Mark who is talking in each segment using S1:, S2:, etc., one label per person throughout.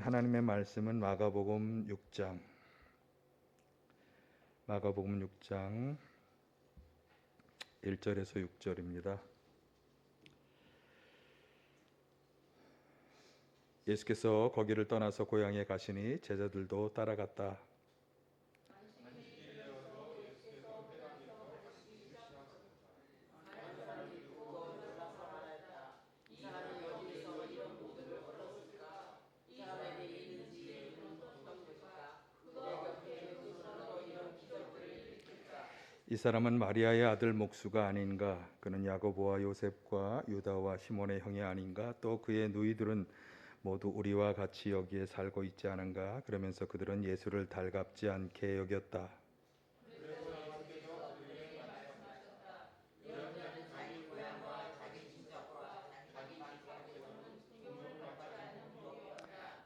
S1: 하나님의 말씀은 마가복음 6장 1절에서 6절입니다. 예수께서 거기를 떠나서 고향에 가시니 제자들도 따라갔다. 이 사람은 마리아의 아들 목수가 아닌가? 그는 야고보와 요셉과 유다와 시몬의 형이 아닌가? 또 그의 누이들은 모두 우리와 같이 여기에 살고 있지 않은가? 그러면서 그들은 예수를 달갑지 않게 여겼다.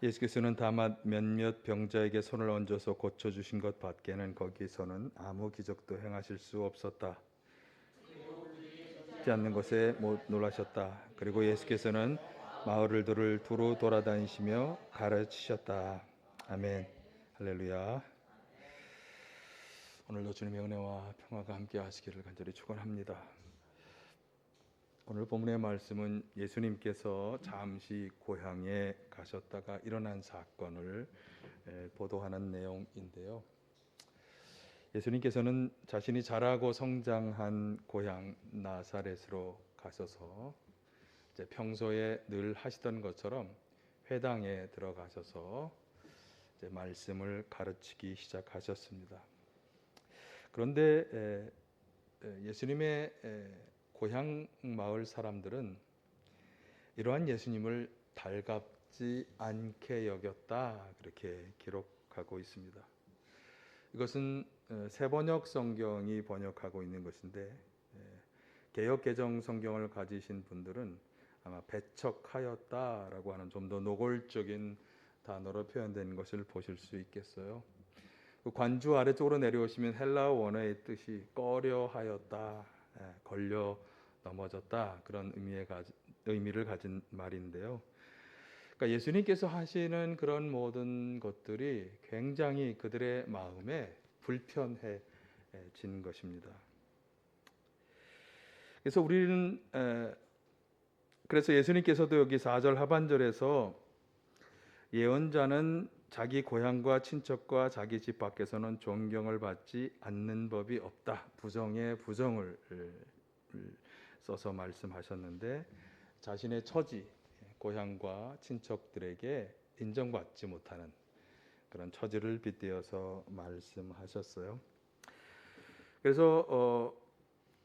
S1: 예수께서는 다만 몇몇 병자에게 손을 얹어서 고쳐주신 것 밖에는 거기서는 아무 기적도 행하실 수 없었다. 있지 않는 것에 못 놀라셨다. 그리고 예수께서는 마을들을 두루 돌아다니시며 가르치셨다. 아멘. 할렐루야. 오늘도 주님의 은혜와 평화가 함께 하시기를 간절히 축원합니다. 오늘 본문의 말씀은 예수님께서 잠시 고향에 가셨다가 일어난 사건을 보도하는 내용인데요. 예수님께서는 자신이 자라고 성장한 고향 나사렛으로 가셔서 이제 평소에 늘 하시던 것처럼 회당에 들어가셔서 이제 말씀을 가르치기 시작하셨습니다. 그런데 예수님의 고향 마을 사람들은 이러한 예수님을 달갑지 않게 여겼다, 그렇게 기록하고 있습니다. 이것은 새번역 성경이 번역하고 있는 것인데 개역 개정 성경을 가지신 분들은 아마 배척하였다라고 하는 좀 더 노골적인 단어로 표현된 것을 보실 수 있겠어요. 관주 아래쪽으로 내려오시면 헬라어 원어의 뜻이 꺼려하였다, 걸려 넘어졌다, 그런 의미를 가진 말인데요. 그러니까 예수님께서 하시는 그런 모든 것들이 굉장히 그들의 마음에 불편해진 것입니다. 그래서 우리는 그래서 예수님께서도 여기 4절 하반절에서 예언자는 자기 고향과 친척과 자기 집 밖에서는 존경을 받지 않는 법이 없다, 부정에 부정을 써서 말씀하셨는데 자신의 처지, 고향과 친척들에게 인정받지 못하는 그런 처지를 빗대어서 말씀하셨어요. 그래서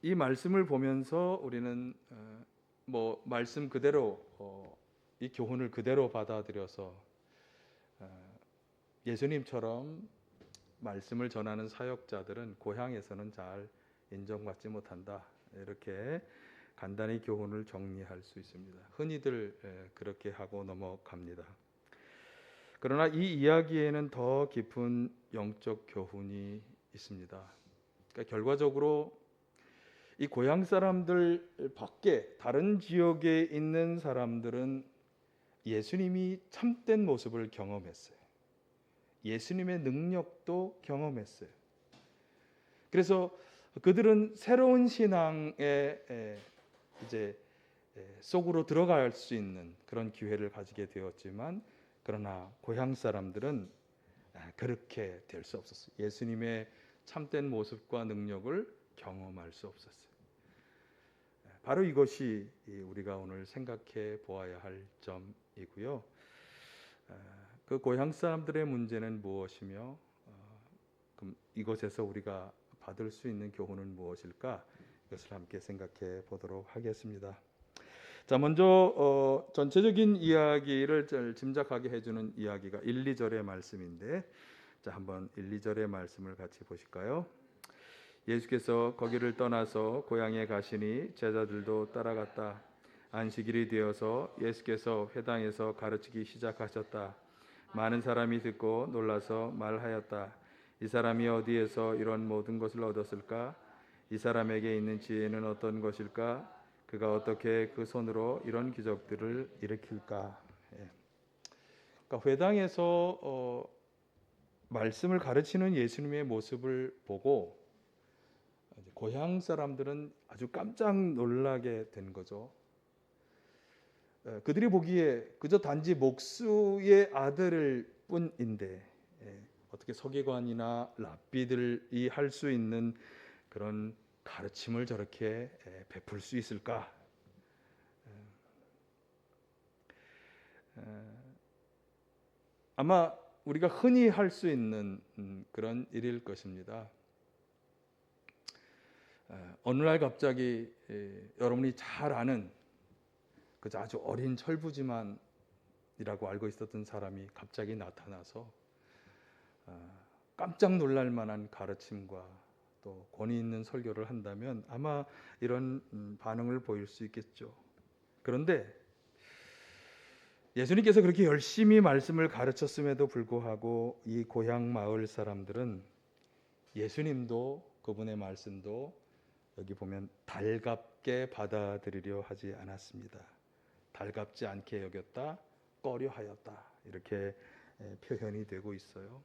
S1: 이 말씀을 보면서 우리는 말씀 그대로 이 교훈을 그대로 받아들여서 예수님처럼 말씀을 전하는 사역자들은 고향에서는 잘 인정받지 못한다, 이렇게 간단히 교훈을 정리할 수 있습니다. 흔히들 그렇게 하고 넘어갑니다. 그러나 이 이야기에는 더 깊은 영적 교훈이 있습니다. 그러니까 결과적으로 이 고향 사람들 밖에 다른 지역에 있는 사람들은 예수님이 참된 모습을 경험했어요. 예수님의 능력도 경험했어요. 그래서 그들은 새로운 신앙에 이제 속으로 들어갈 수 있는 그런 기회를 가지게 되었지만, 그러나 고향 사람들은 그렇게 될 수 없었어요. 예수님의 참된 모습과 능력을 경험할 수 없었어요. 바로 이것이 우리가 오늘 생각해 보아야 할 점이고요. 그 고향 사람들의 문제는 무엇이며 그럼 이것에서 우리가 받을 수 있는 교훈은 무엇일까? 이것을 함께 생각해 보도록 하겠습니다. 자, 먼저 전체적인 이야기를 잘 짐작하게 해주는 이야기가 1, 2절의 말씀인데, 자, 한번 1, 2절의 말씀을 같이 보실까요? 예수께서 거기를 떠나서 고향에 가시니 제자들도 따라갔다. 안식일이 되어서 예수께서 회당에서 가르치기 시작하셨다. 많은 사람이 듣고 놀라서 말하였다. 이 사람이 어디에서 이런 모든 것을 얻었을까? 이 사람에게 있는 지혜는 어떤 것일까? 그가 어떻게 그 손으로 이런 기적들을 일으킬까? 그러니까 회당에서 말씀을 가르치는 예수님의 모습을 보고 고향 사람들은 아주 깜짝 놀라게 된 거죠. 그들이 보기에 그저 단지 목수의 아들일 뿐인데 어떻게 서기관이나 랍비들이 할 수 있는 그런 가르침을 저렇게 베풀 수 있을까? 아마 우리가 흔히 할 수 있는 그런 일일 것입니다. 어느 날 갑자기 여러분이 잘 아는 그저 아주 어린 철부지만이라고 알고 있었던 사람이 갑자기 나타나서 깜짝 놀랄 만한 가르침과 또 권위 있는 설교를 한다면 아마 이런 반응을 보일 수 있겠죠. 그런데 예수님께서 그렇게 열심히 말씀을 가르쳤음에도 불구하고 이 고향 마을 사람들은 예수님도 그분의 말씀도 여기 보면 달갑게 받아들이려 하지 않았습니다. 달갑지 않게 여겼다, 꺼려하였다, 이렇게 표현이 되고 있어요.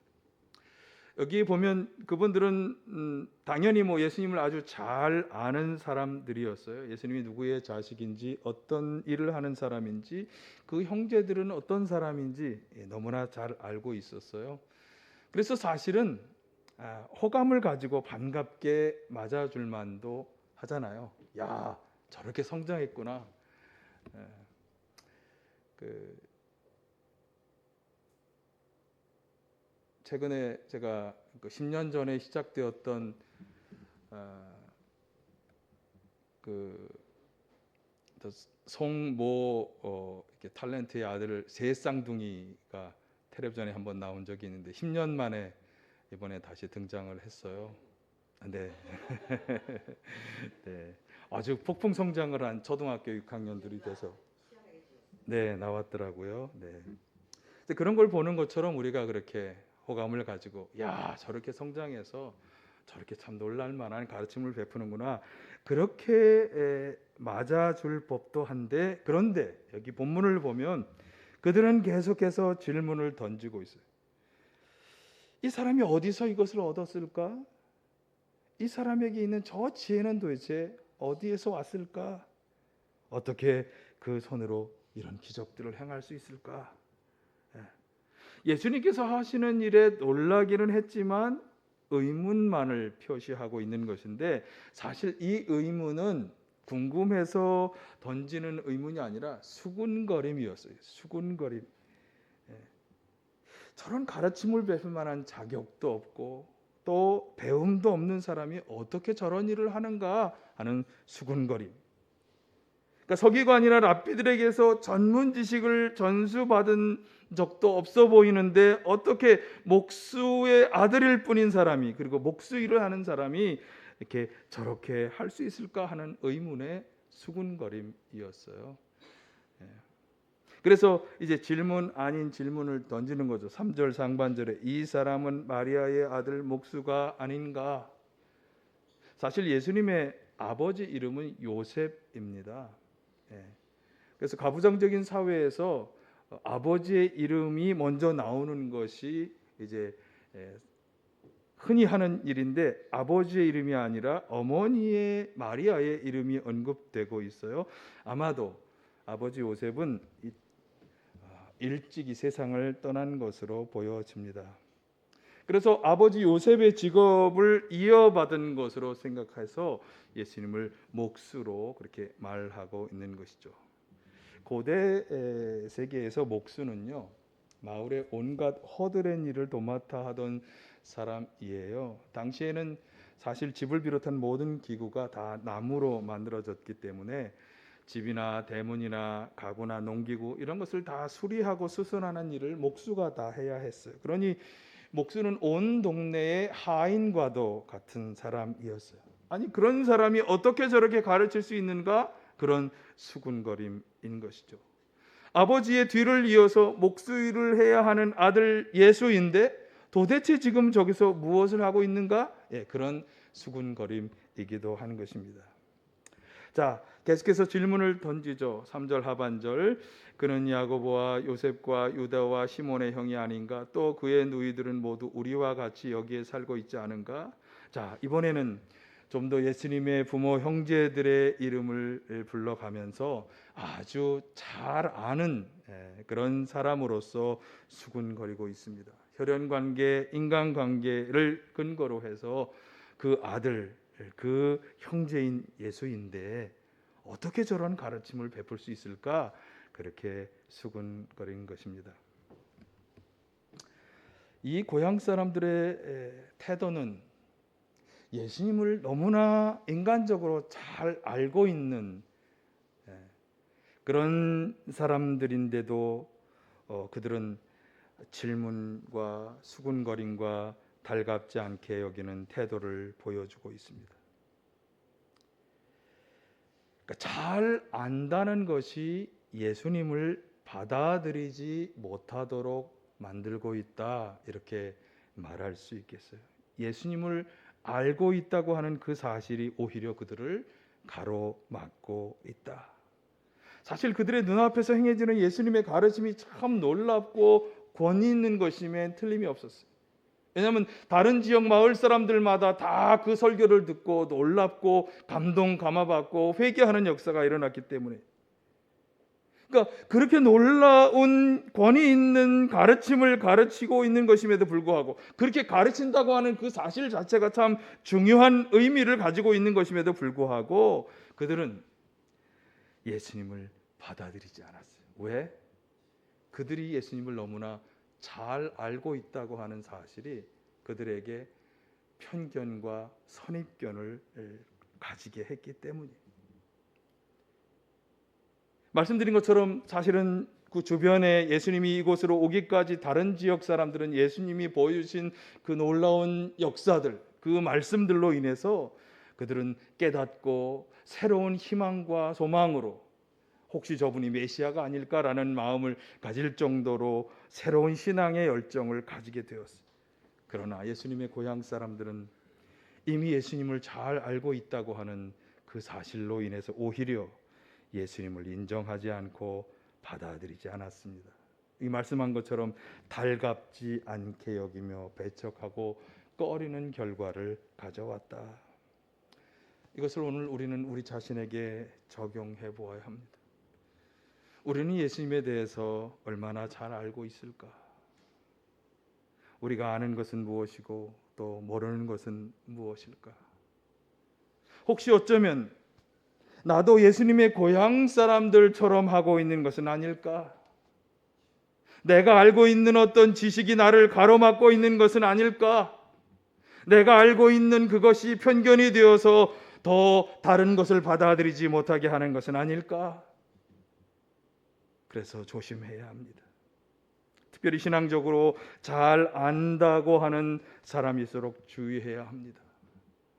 S1: 여기 보면 그분들은 당연히 예수님을 아주 잘 아는 사람들이었어요. 예수님이 누구의 자식인지, 어떤 일을 하는 사람인지, 그 형제들은 어떤 사람인지 너무나 잘 알고 있었어요. 그래서 사실은 호감을 가지고 반갑게 맞아줄 만도 하잖아요. 야, 저렇게 성장했구나. 최근에 제가 10년 전에 시작되었던 송모 이렇게 탤런트의 아들 새 쌍둥이가 텔레비전에 한번 나온 적이 있는데 10년 만에 이번에 다시 등장을 했어요. 네. 네. 아주 폭풍 성장을 한 초등학교 6학년들이 돼서 나왔더라고요. 네. 그런 걸 보는 것처럼 우리가 그렇게 호감을 가지고 야, 저렇게 성장해서 저렇게 참 놀랄 만한 가르침을 베푸는구나, 그렇게 맞아줄 법도 한데, 그런데 여기 본문을 보면 그들은 계속해서 질문을 던지고 있어요. 이 사람이 어디서 이것을 얻었을까? 이 사람에게 있는 저 지혜는 도대체 어디에서 왔을까? 어떻게 그 손으로 이런 기적들을 행할 수 있을까? 예수님께서 하시는 일에 놀라기는 했지만 의문만을 표시하고 있는 것인데, 사실 이 의문은 궁금해서 던지는 의문이 아니라 수군거림이었어요. 수군거림. 저런 가르침을 베풀 만한 자격도 없고 또 배움도 없는 사람이 어떻게 저런 일을 하는가 하는 수군거림. 그러니까 서기관이나 랍비들에게서 전문 지식을 전수받은 적도 없어 보이는데 어떻게 목수의 아들일 뿐인 사람이, 그리고 목수 일을 하는 사람이 이렇게 저렇게 할 수 있을까 하는 의문의 수군거림이었어요. 그래서 이제 질문 아닌 질문을 던지는 거죠. 3절 상반절에 이 사람은 마리아의 아들 목수가 아닌가? 사실 예수님의 아버지 이름은 요셉입니다. 그래서 가부장적인 사회에서 아버지의 이름이 먼저 나오는 것이 이제 흔히 하는 일인데, 아버지의 이름이 아니라 어머니의 마리아의 이름이 언급되고 있어요. 아마도 아버지 요셉은 일찍이 세상을 떠난 것으로 보여집니다. 그래서 아버지 요셉의 직업을 이어받은 것으로 생각해서 예수님을 목수로 그렇게 말하고 있는 것이죠. 고대 세계에서 목수는요, 마을의 온갖 허드렛 일을 도맡아 하던 사람이에요. 당시에는 사실 집을 비롯한 모든 기구가 다 나무로 만들어졌기 때문에 집이나 대문이나 가구나 농기구 이런 것을 다 수리하고 수선하는 일을 목수가 다 해야 했어요. 그러니 목수는 온 동네의 하인과도 같은 사람이었어요. 아니, 그런 사람이 어떻게 저렇게 가르칠 수 있는가? 그런 수군거림인 것이죠. 아버지의 뒤를 이어서 목수 일을 해야 하는 아들 예수인데 도대체 지금 저기서 무엇을 하고 있는가? 그런 수군거림이기도 하는 것입니다. 자, 계속해서 질문을 던지죠. 3절 하반절. 그는 야고보와 요셉과 유다와 시몬의 형이 아닌가? 또 그의 누이들은 모두 우리와 같이 여기에 살고 있지 않은가? 자, 이번에는 좀 더 예수님의 부모 형제들의 이름을 불러가면서 아주 잘 아는 그런 사람으로서 수군거리고 있습니다. 혈연관계, 인간관계를 근거로 해서 그 아들, 그 형제인 예수인데 어떻게 저런 가르침을 베풀 수 있을까? 그렇게 수군거린 것입니다. 이 고향 사람들의 태도는 예수님을 너무나 인간적으로 잘 알고 있는 그런 사람들인데도 그들은 질문과 수군거림과 달갑지 않게 여기는 태도를 보여주고 있습니다. 그러니까 잘 안다는 것이 예수님을 받아들이지 못하도록 만들고 있다, 이렇게 말할 수 있겠어요. 예수님을 알고 있다고 하는 그 사실이 오히려 그들을 가로막고 있다. 사실 그들의 눈앞에서 행해지는 예수님의 가르침이 참 놀랍고 권위 있는 것임에 틀림이 없었어요. 왜냐하면 다른 지역 마을 사람들마다 다 그 설교를 듣고 놀랍고 감동 감화받고 회개하는 역사가 일어났기 때문에, 그러니까 그렇게 놀라운 권위 있는 가르침을 가르치고 있는 것임에도 불구하고, 그렇게 가르친다고 하는 그 사실 자체가 참 중요한 의미를 가지고 있는 것임에도 불구하고 그들은 예수님을 받아들이지 않았어요. 왜? 그들이 예수님을 너무나 잘 알고 있다고 하는 사실이 그들에게 편견과 선입견을 가지게 했기 때문이에요. 말씀드린 것처럼 사실은 그 주변에 예수님이 이곳으로 오기까지 다른 지역 사람들은 예수님이 보여주신 그 놀라운 역사들, 그 말씀들로 인해서 그들은 깨닫고 새로운 희망과 소망으로 혹시 저분이 메시아가 아닐까라는 마음을 가질 정도로 새로운 신앙의 열정을 가지게 되었어요. 그러나 예수님의 고향 사람들은 이미 예수님을 잘 알고 있다고 하는 그 사실로 인해서 오히려 예수님을 인정하지 않고 받아들이지 않았습니다. 이 말씀한 것처럼 달갑지 않게 여기며 배척하고 꺼리는 결과를 가져왔다. 이것을 오늘 우리는 우리 자신에게 적용해 보아야 합니다. 우리는 예수님에 대해서 얼마나 잘 알고 있을까? 우리가 아는 것은 무엇이고 또 모르는 것은 무엇일까? 혹시 어쩌면 나도 예수님의 고향 사람들처럼 하고 있는 것은 아닐까? 내가 알고 있는 어떤 지식이 나를 가로막고 있는 것은 아닐까? 내가 알고 있는 그것이 편견이 되어서 더 다른 것을 받아들이지 못하게 하는 것은 아닐까? 그래서 조심해야 합니다. 특별히 신앙적으로 잘 안다고 하는 사람일수록 주의해야 합니다.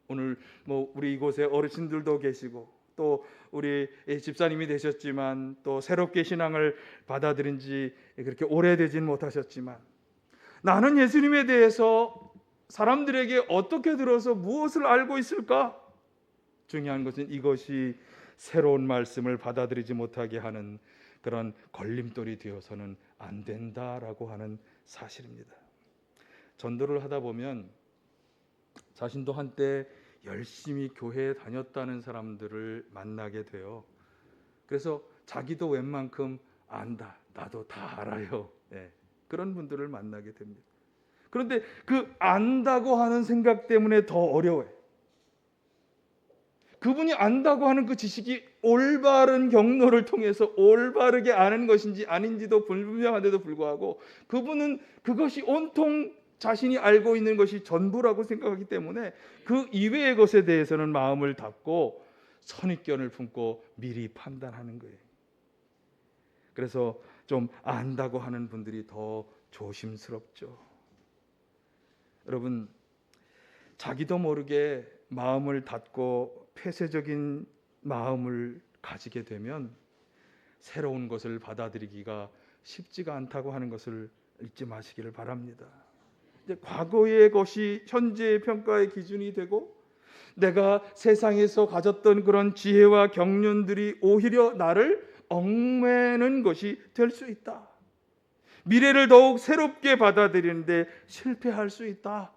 S1: 오늘 우리 이곳에 어르신들도 계시고 또 우리 집사님이 되셨지만 또 새롭게 신앙을 받아들인 지 그렇게 오래되진 못하셨지만, 나는 예수님에 대해서 사람들에게 어떻게 들어서 무엇을 알고 있을까? 중요한 것은 이것이 새로운 말씀을 받아들이지 못하게 하는 그런 걸림돌이 되어서는 안 된다라고 하는 사실입니다. 전도를 하다 보면 자신도 한때 열심히 교회에 다녔다는 사람들을 만나게 돼요. 그래서 자기도 웬만큼 안다, 나도 다 알아요. 그런 분들을 만나게 됩니다. 그런데 그 안다고 하는 생각 때문에 더 어려워요. 그분이 안다고 하는 그 지식이 올바른 경로를 통해서 올바르게 아는 것인지 아닌지도 불분명한데도 불구하고 그분은 그것이 온통 자신이 알고 있는 것이 전부라고 생각하기 때문에 그 이외의 것에 대해서는 마음을 닫고 선입견을 품고 미리 판단하는 거예요. 그래서 좀 안다고 하는 분들이 더 조심스럽죠. 여러분, 자기도 모르게 마음을 닫고 폐쇄적인 마음을 가지게 되면 새로운 것을 받아들이기가 쉽지가 않다고 하는 것을 잊지 마시기를 바랍니다. 이제 과거의 것이 현재의 평가의 기준이 되고 내가 세상에서 가졌던 그런 지혜와 경륜들이 오히려 나를 얽매는 것이 될 수 있다. 미래를 더욱 새롭게 받아들이는데 실패할 수 있다.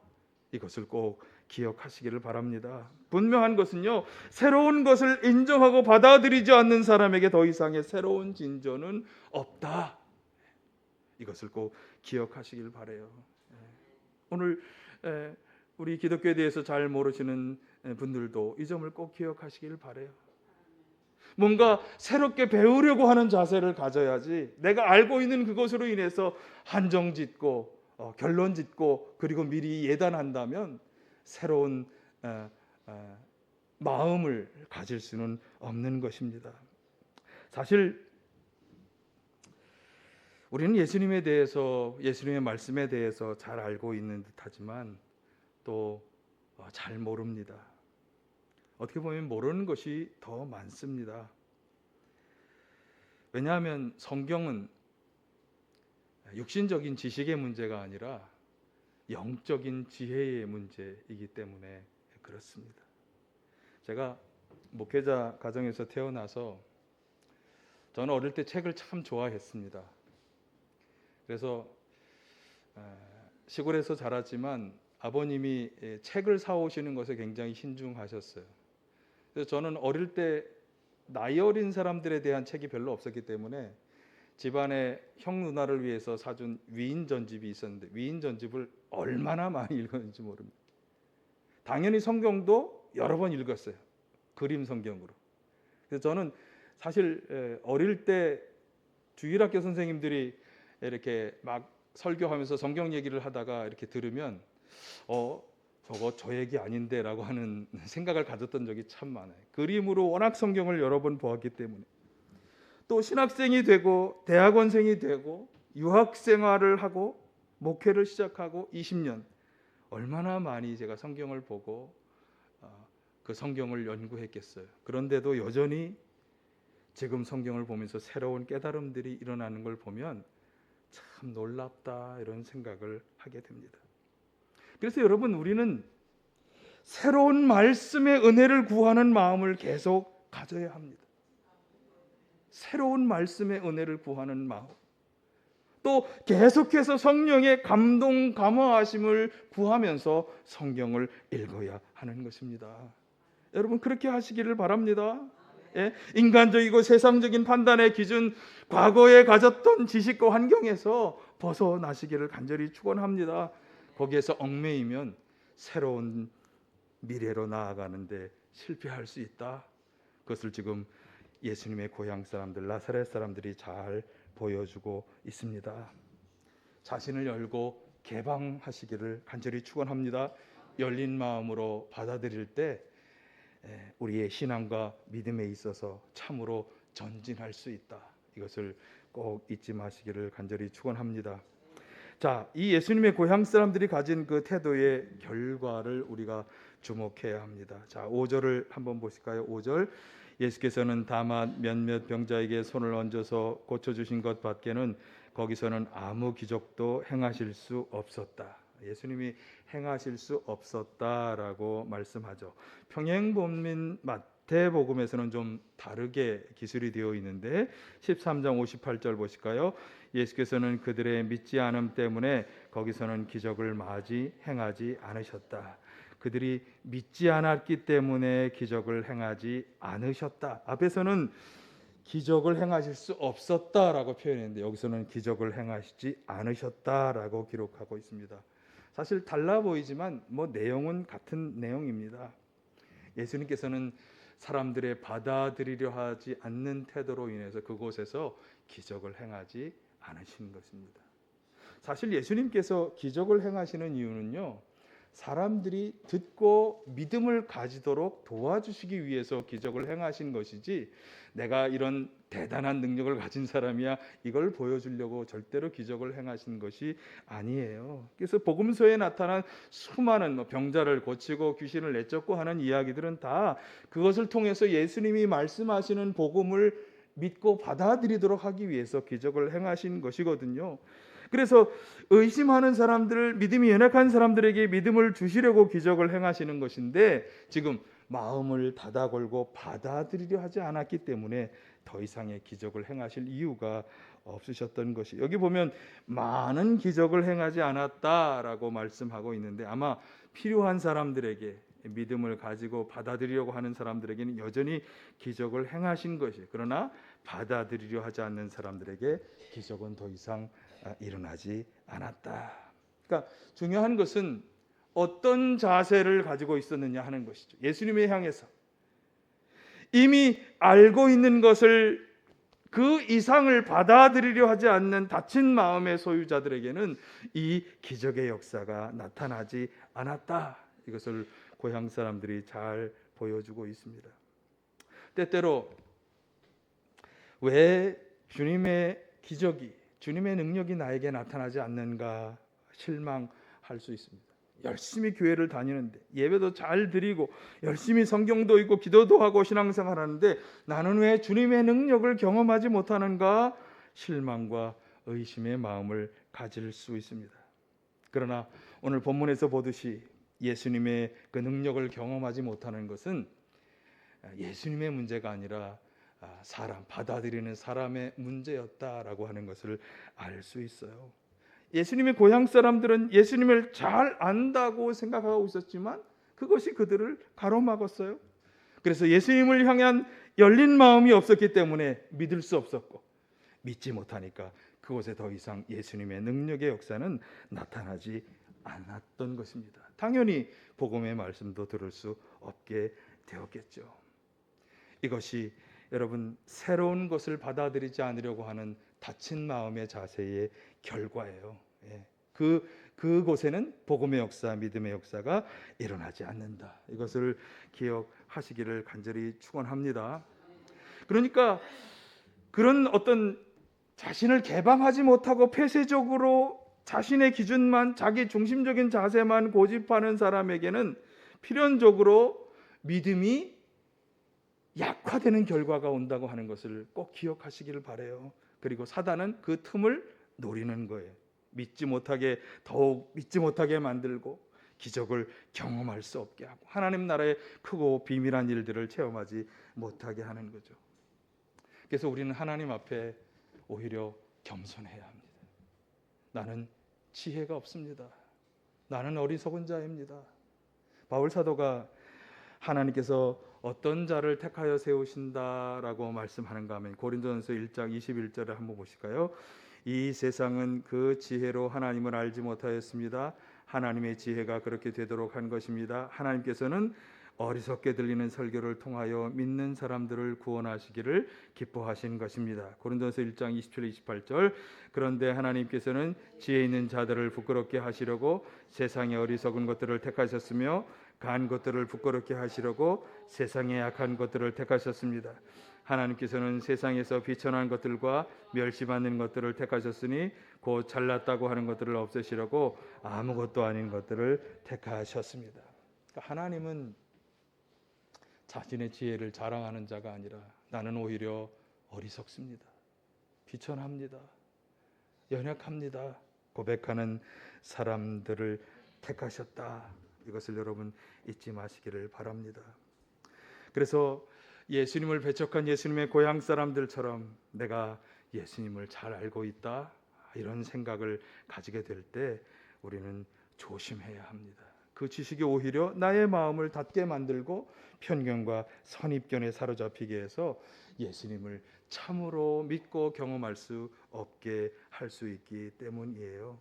S1: 이것을 꼭 기억하시기를 바랍니다. 분명한 것은요, 새로운 것을 인정하고 받아들이지 않는 사람에게 더 이상의 새로운 진전은 없다. 이것을 꼭 기억하시길 바라요. 오늘 우리 기독교에 대해서 잘 모르시는 분들도 이 점을 꼭 기억하시길 바라요. 뭔가 새롭게 배우려고 하는 자세를 가져야지, 내가 알고 있는 그것으로 인해서 한정짓고 결론짓고 그리고 미리 예단한다면 새로운 마음을 가질 수는 없는 것입니다. 사실 우리는 예수님에 대해서, 예수님의 말씀에 대해서 잘 알고 있는 듯하지만 또 잘 모릅니다. 어떻게 보면 모르는 것이 더 많습니다. 왜냐하면 성경은 육신적인 지식의 문제가 아니라 영적인 지혜의 문제이기 때문에 그렇습니다. 제가 목회자 가정에서 태어나서 저는 어릴 때 책을 참 좋아했습니다. 그래서 시골에서 자랐지만 아버님이 책을 사오시는 것에 굉장히 신중하셨어요. 그래서 저는 어릴 때 나이 어린 사람들에 대한 책이 별로 없었기 때문에 집안에 형 누나를 위해서 사준 위인 전집이 있었는데 위인 전집을 얼마나 많이 읽었는지 모릅니다. 당연히 성경도 여러 번 읽었어요. 그림 성경으로. 그래서 저는 사실 어릴 때 주일학교 선생님들이 이렇게 막 설교하면서 성경 얘기를 하다가 이렇게 들으면 저거 저 얘기 아닌데 라고 하는 생각을 가졌던 적이 참 많아요. 그림으로 워낙 성경을 여러 번 보았기 때문에. 또 신학생이 되고 대학원생이 되고 유학생활을 하고 목회를 시작하고 20년, 얼마나 많이 제가 성경을 보고 그 성경을 연구했겠어요. 그런데도 여전히 지금 성경을 보면서 새로운 깨달음들이 일어나는 걸 보면 참 놀랍다, 이런 생각을 하게 됩니다. 그래서 여러분, 우리는 새로운 말씀의 은혜를 구하는 마음을 계속 가져야 합니다. 새로운 말씀의 은혜를 구하는 마음, 또 계속해서 성령의 감동 감화하심을 구하면서 성경을 읽어야 하는 것입니다. 여러분, 그렇게 하시기를 바랍니다. 인간적이고 세상적인 판단의 기준, 과거에 가졌던 지식과 환경에서 벗어나시기를 간절히 축원합니다. 거기에서 얽매이면 새로운 미래로 나아가는데 실패할 수 있다. 그것을 지금 예수님의 고향 사람들, 나사렛 사람들이 잘 보여주고 있습니다. 자신을 열고 개방하시기를 간절히 축원합니다. 열린 마음으로 받아들일 때 우리의 신앙과 믿음에 있어서 참으로 전진할 수 있다. 이것을 꼭 잊지 마시기를 간절히 축원합니다. 자, 이 예수님의 고향 사람들이 가진 그 태도의 결과를 우리가 주목해야 합니다. 자, 5절을 한번 보실까요? 5절. 예수께서는 다만 몇몇 병자에게 손을 얹어서 고쳐주신 것 밖에는 거기서는 아무 기적도 행하실 수 없었다. 예수님이 행하실 수 없었다라고 말씀하죠. 평행본민 마태복음에서는 좀 다르게 기술이 되어 있는데 13장 58절 보실까요? 예수께서는 그들의 믿지 않음 때문에 거기서는 기적을 행하지 않으셨다. 그들이 믿지 않았기 때문에 기적을 행하지 않으셨다. 앞에서는 기적을 행하실 수 없었다라고 표현했는데 여기서는 기적을 행하시지 않으셨다라고 기록하고 있습니다. 사실 달라 보이지만 내용은 같은 내용입니다. 예수님께서는 사람들의 받아들이려 하지 않는 태도로 인해서 그곳에서 기적을 행하지 않으신 것입니다. 사실 예수님께서 기적을 행하시는 이유는요, 사람들이 듣고 믿음을 가지도록 도와주시기 위해서 기적을 행하신 것이지, 내가 이런 대단한 능력을 가진 사람이야 이걸 보여주려고 절대로 기적을 행하신 것이 아니에요. 그래서 복음서에 나타난 수많은 병자를 고치고 귀신을 내쫓고 하는 이야기들은 다 그것을 통해서 예수님이 말씀하시는 복음을 믿고 받아들이도록 하기 위해서 기적을 행하신 것이거든요. 그래서 의심하는 사람들, 믿음이 연약한 사람들에게 믿음을 주시려고 기적을 행하시는 것인데 지금 마음을 닫아 걸고 받아들이려 하지 않았기 때문에 더 이상의 기적을 행하실 이유가 없으셨던 것이, 여기 보면 많은 기적을 행하지 않았다라고 말씀하고 있는데 아마 필요한 사람들에게, 믿음을 가지고 받아들이려고 하는 사람들에게는 여전히 기적을 행하신 것이, 그러나 받아들이려 하지 않는 사람들에게 기적은 더 이상 일어나지 않았다. 그러니까 중요한 것은 어떤 자세를 가지고 있었느냐 하는 것이죠. 예수님을 향해서 이미 알고 있는 것을 그 이상을 받아들이려 하지 않는 닫힌 마음의 소유자들에게는 이 기적의 역사가 나타나지 않았다. 이것을 고향 사람들이 잘 보여주고 있습니다. 때때로 왜 주님의 기적이, 주님의 능력이 나에게 나타나지 않는가 실망할 수 있습니다. 열심히 교회를 다니는데, 예배도 잘 드리고 열심히 성경도 읽고 기도도 하고 신앙생활 하는데 나는 왜 주님의 능력을 경험하지 못하는가 실망과 의심의 마음을 가질 수 있습니다. 그러나 오늘 본문에서 보듯이 예수님의 그 능력을 경험하지 못하는 것은 예수님의 문제가 아니라 사람, 받아들이는 사람의 문제였다라고 하는 것을 알 수 있어요. 예수님의 고향 사람들은 예수님을 잘 안다고 생각하고 있었지만 그것이 그들을 가로막았어요. 그래서 예수님을 향한 열린 마음이 없었기 때문에 믿을 수 없었고, 믿지 못하니까 그곳에 더 이상 예수님의 능력의 역사는 나타나지 않았던 것입니다. 당연히 복음의 말씀도 들을 수 없게 되었겠죠. 이것이 여러분 새로운 것을 받아들이지 않으려고 하는 닫힌 마음의 자세의 결과예요. 그곳에는 복음의 역사, 믿음의 역사가 일어나지 않는다. 이것을 기억하시기를 간절히 축원합니다. 그러니까 그런 어떤 자신을 개방하지 못하고 폐쇄적으로 자신의 기준만, 자기 중심적인 자세만 고집하는 사람에게는 필연적으로 믿음이 약화되는 결과가 온다고 하는 것을 꼭 기억하시기를 바라요. 그리고 사단은 그 틈을 노리는 거예요. 더욱 믿지 못하게 만들고 기적을 경험할 수 없게 하고 하나님 나라의 크고 비밀한 일들을 체험하지 못하게 하는 거죠. 그래서 우리는 하나님 앞에 오히려 겸손해야 합니다. 나는 지혜가 없습니다. 나는 어리석은 자입니다. 바울 사도가 하나님께서 어떤 자를 택하여 세우신다라고 말씀하는가 하면 고린도전서 1장 21절을 한번 보실까요? 이 세상은 그 지혜로 하나님을 알지 못하였습니다. 하나님의 지혜가 그렇게 되도록 한 것입니다. 하나님께서는 어리석게 들리는 설교를 통하여 믿는 사람들을 구원하시기를 기뻐하신 것입니다. 고린도전서 1장 27, 28절. 그런데 하나님께서는 지혜 있는 자들을 부끄럽게 하시려고 세상의 어리석은 것들을 택하셨으며 강한 것들을 부끄럽게 하시려고 세상의 약한 것들을 택하셨습니다. 하나님께서는 세상에서 비천한 것들과 멸시받는 것들을 택하셨으니 곧 잘났다고 하는 것들을 없애시려고 아무것도 아닌 것들을 택하셨습니다. 그러니까 하나님은 자신의 지혜를 자랑하는 자가 아니라 나는 오히려 어리석습니다. 비천합니다. 연약합니다. 고백하는 사람들을 택하셨다. 이것을 여러분 잊지 마시기를 바랍니다. 그래서 예수님을 배척한 예수님의 고향 사람들처럼 내가 예수님을 잘 알고 있다 이런 생각을 가지게 될 때 우리는 조심해야 합니다. 그 지식이 오히려 나의 마음을 닫게 만들고 편견과 선입견에 사로잡히게 해서 예수님을 참으로 믿고 경험할 수 없게 할 수 있기 때문이에요.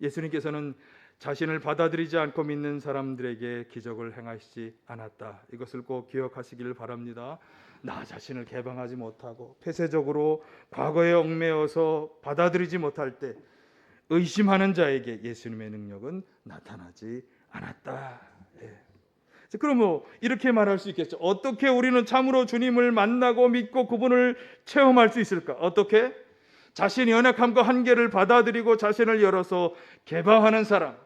S1: 예수님께서는 자신을 받아들이지 않고 믿는 사람들에게 기적을 행하시지 않았다. 이것을 꼭 기억하시기를 바랍니다. 나 자신을 개방하지 못하고 폐쇄적으로 과거에 얽매여서 받아들이지 못할 때 의심하는 자에게 예수님의 능력은 나타나지 않았다. 그럼 이렇게 말할 수 있겠죠. 어떻게 우리는 참으로 주님을 만나고 믿고 그분을 체험할 수 있을까? 어떻게? 자신의 연약함과 한계를 받아들이고 자신을 열어서 개방하는 사람.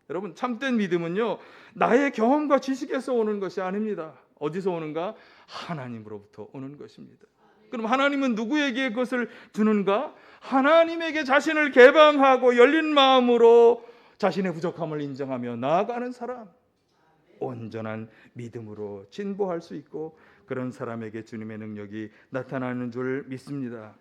S1: 여러분, 참된 믿음은요, 나의 경험과 지식에서 오는 것이 아닙니다. 어디서 오는가? 하나님으로부터 오는 것입니다. 그럼 하나님은 누구에게 그것을 주는가? 하나님에게 자신을 개방하고 열린 마음으로 자신의 부족함을 인정하며 나아가는 사람, 온전한 믿음으로 진보할 수 있고 그런 사람에게 주님의 능력이 나타나는 줄 믿습니다.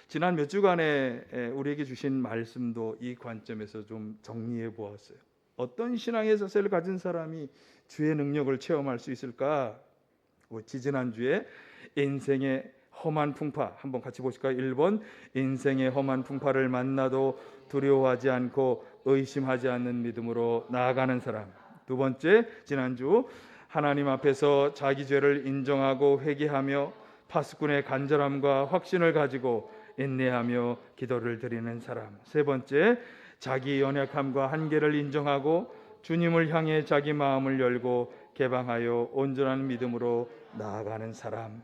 S1: 지난 몇 주간에 우리에게 주신 말씀도 이 관점에서 좀 정리해 보았어요. 어떤 신앙의 자세를 가진 사람이 주의 능력을 체험할 수 있을까? 지지난주에 인생의 험한 풍파 한번 같이 보실까요? 1번 인생의 험한 풍파를 만나도 두려워하지 않고 의심하지 않는 믿음으로 나아가는 사람. 두 번째, 지난주 하나님 앞에서 자기 죄를 인정하고 회개하며 파수꾼의 간절함과 확신을 가지고 인내하며 기도를 드리는 사람. 세 번째, 자기 연약함과 한계를 인정하고 주님을 향해 자기 마음을 열고 개방하여 온전한 믿음으로 나아가는 사람.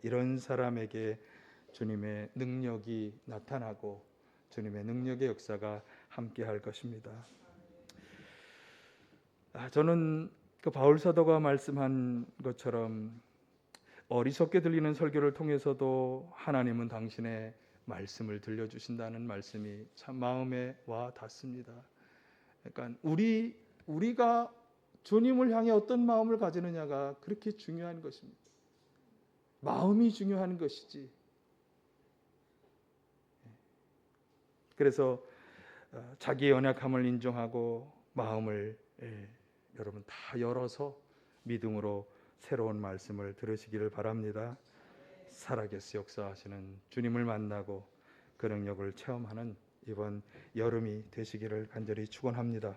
S1: 이런 사람에게 주님의 능력이 나타나고 주님의 능력의 역사가 함께할 것입니다. 저는 그 바울 사도가 말씀한 것처럼 어리석게 들리는 설교를 통해서도 하나님은 당신의 말씀을 들려주신다는 말씀이 참 마음에 와 닿습니다. 그러니까 우리가 주님을 향해 어떤 마음을 가지느냐가 그렇게 중요한 것입니다. 마음이 중요한 것이지. 그래서 자기 연약함을 인정하고 마음을 여러분 다 열어서 믿음으로 새로운 말씀을 들으시기를 바랍니다. 살아계시 역사하시는 주님을 만나고 그 능력을 체험하는 이번 여름이 되시기를 간절히 축원합니다.